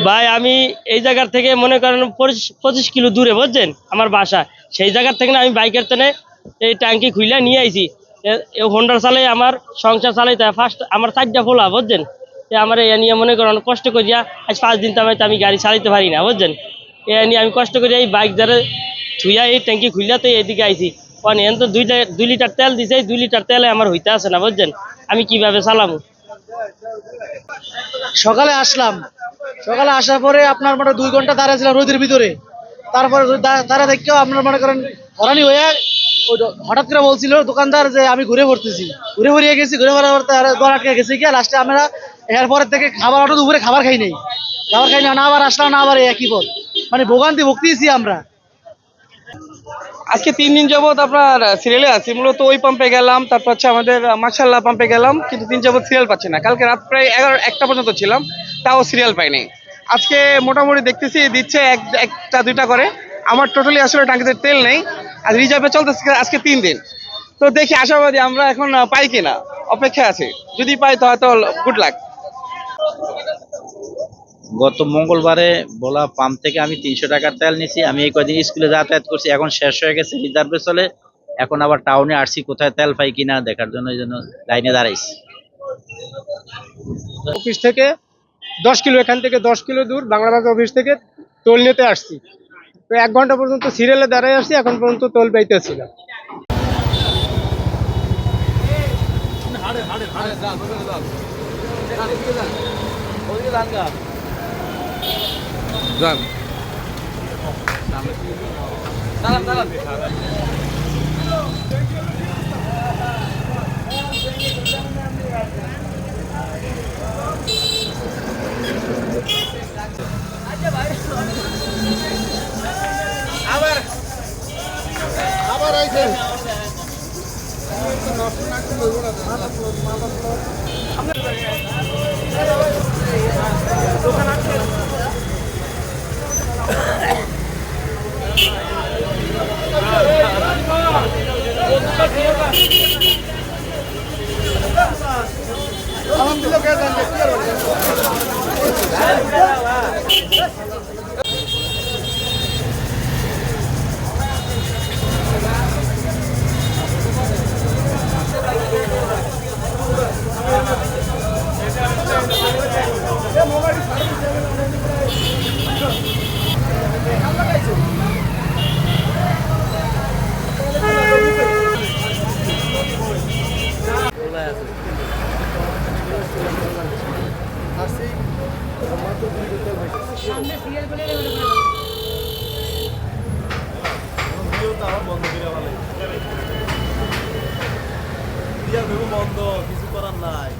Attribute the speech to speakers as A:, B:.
A: ভাই আমি এই জায়গার থেকে মনে করেন 25 কিলো দূরে বুঝছেন আমার বাসা। সেই জায়গার থেকে না আমি বাইকের তেনে এই ট্যাঙ্কি খুলে নিয়ে আইছি। হোন্ডার চালাই আমার সংসার চালাইতে ফার্স্ট আমার 4টা ফোলা বুঝছেন। আমার এ নিয়ে মনে করেন কষ্ট করিয়া আজ 5 দিন আমি গাড়ি চালাইতে পারি না বুঝছেন। এ নিয়ে আমি কষ্ট করি এই বাইক যারা ধুইয়া এই ট্যাঙ্কি খুললে তো এদিকে আইছি। এখন তো 2 লিটার তেল দিছে, 2 লিটার তেলে আমার হইতে আছে না বুঝছেন। আমি কিভাবে চালাবো?
B: সকালে আসলাম, সকালে আসার পরে আপনার মনে 2 ঘন্টা দাঁড়িয়ে ছিলাম রোদের ভিতরে। তারপরে তারা দেখেও আপনার মনে করেন হরানি হয়ে হঠাৎ করে বলছিল দোকানদার যে আমি ঘুরে পড়তেছি, ঘুরে ঘুরিয়ে গেছি, ঘুরে ঘুরে দর আটকে গেছি গিয়ে লাস্টে আমরা এরপরের থেকে খাবার অটো দুপুরে খাবার খাই নাই, না আবার আসলাম, না আবার একই পথ, মানে ভোগান্তি ভুগতেছি আমরা।
C: আজকে 3 দিন যাবত আপনার সিরিয়ালে আছি। মূলত ওই পাম্পে গেলাম, তারপর হচ্ছে আমাদের মাশাআল্লাহ পাম্পে গেলাম, কিন্তু 3 যাবত সিরিয়াল পাচ্ছি না। কালকে রাত প্রায় 11-1টা পর্যন্ত ছিলাম, তাও সিরিয়াল পাইনি। আজকে মোটামুটি দেখতেছি দিচ্ছে একটা দুইটা করে। আমার টোটালি আসলে ট্যাঙ্কিতে তেল নেই, আর রিজার্ভে চলতেছে আজকে 3 দিন। তো দেখি, আশাবাদী আমরা এখন পাই কিনা, অপেক্ষায় আছে। যদি পাই তো হয়তো গুড লাক।
D: গত মঙ্গলবারে বলা পাম্প থেকে আমি 300 টাকার তেল নিছি। আমি এই কদিন স্কুলে যাতায়াত করছি, এখন শেষ হয়ে গেছে, রিজার্ভে চলে। এখন আবার টাউনে আসছি কোথায় তেল পাই কিনা দেখার জন্য, এই জন্য লাইনে দাঁড়াইছি।
E: অফিস থেকে 10 কিলো, এখান থেকে 10 কিলো দূর বাংলাবাজার অফিস থেকে টোল নিতে আসছি। তো 1 ঘন্টা পর্যন্ত সিরিয়ালে দাঁড়ায় আসছি, এখন পর্যন্ত টোল পাইতেছি না।
F: বন্ধ কিছু করার নাই।